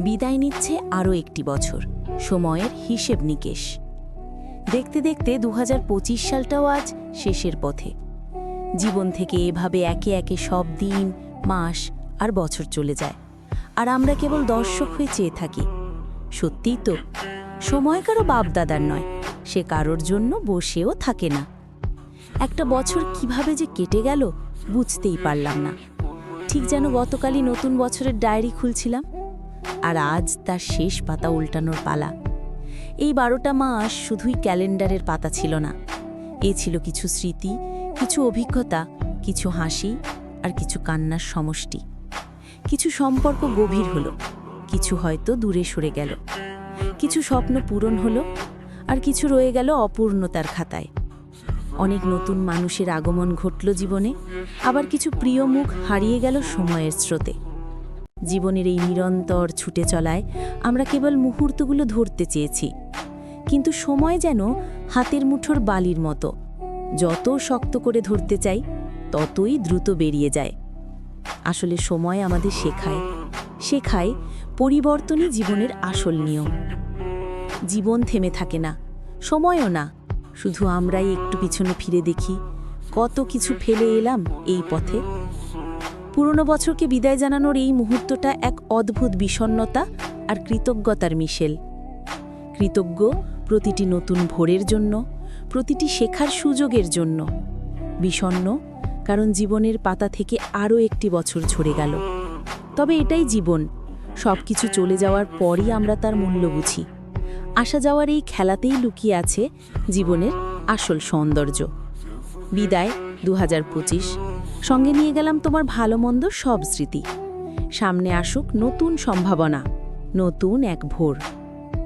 বিদায় নিচ্ছে আরও একটি বছর, সময়ের হিসেব নিকেশ। দেখতে দেখতে ২০২৫ সালটাও আজ শেষের পথে। জীবন থেকে এভাবে একে একে সব দিন, মাস আর বছর চলে যায়, আর আমরা কেবল দর্শক হয়ে চেয়ে থাকি। সত্যিই তো, সময় কারো বাপদাদার নয়, সে কারোর জন্য বসেও থাকে না। একটা বছর কিভাবে যে কেটে গেল বুঝতেই পারলাম না। ঠিক যেন গতকালই নতুন বছরের ডায়েরি খুলছিলাম, আর আজ তার শেষ পাতা উল্টানোর পালা। এই ১২টা মাস শুধুই ক্যালেন্ডারের পাতা ছিল না, এ ছিল কিছু স্মৃতি, কিছু অভিজ্ঞতা, কিছু হাসি আর কিছু কান্নার সমষ্টি। কিছু সম্পর্ক গভীর হলো, কিছু হয়তো দূরে সরে গেল, কিছু স্বপ্ন পূরণ হলো, আর কিছু রয়ে গেল অপূর্ণতার খাতায়। অনেক নতুন মানুষের আগমন ঘটল জীবনে, আবার কিছু প্রিয় মুখ হারিয়ে গেল সময়ের স্রোতে। জীবনের এই নিরন্তর ছুটে চলায় আমরা কেবল মুহূর্তগুলো ধরতে চেয়েছি, কিন্তু সময় যেন হাতের মুঠোর বালির মতো, যত শক্ত করে ধরতে চাই ততই দ্রুত বেরিয়ে যায়। আসলে সময় আমাদের শেখায় পরিবর্তনই জীবনের আসল নিয়ম। জীবন থেমে থাকে না, সময়ও না, শুধু আমরাই একটু পিছনে ফিরে দেখি কত কিছু ফেলে এলাম এই পথে। পুরনো বছরকে বিদায় জানানোর এই মুহূর্তটা এক অদ্ভুত বিষণ্ণতা আর কৃতজ্ঞতার মিশেল। কৃতজ্ঞ প্রতিটি নতুন ভোরের জন্য, প্রতিটি শেখার সুযোগের জন্য। বিষণ্ণ কারণ জীবনের পাতা থেকে আরও একটি বছর ঝরে গেল। তবে এটাই জীবন, সব কিছু চলে যাওয়ার পরই আমরা তার মূল্য বুঝি। আসা যাওয়ার এই খেলাতেই লুকিয়ে আছে জীবনের আসল সৌন্দর্য। বিদায় ২০২৫, সঙ্গে নিয়ে গেলাম তোমার ভালো মন্দ সব স্মৃতি। সামনে আসুক নতুন সম্ভাবনা, নতুন এক ভোর।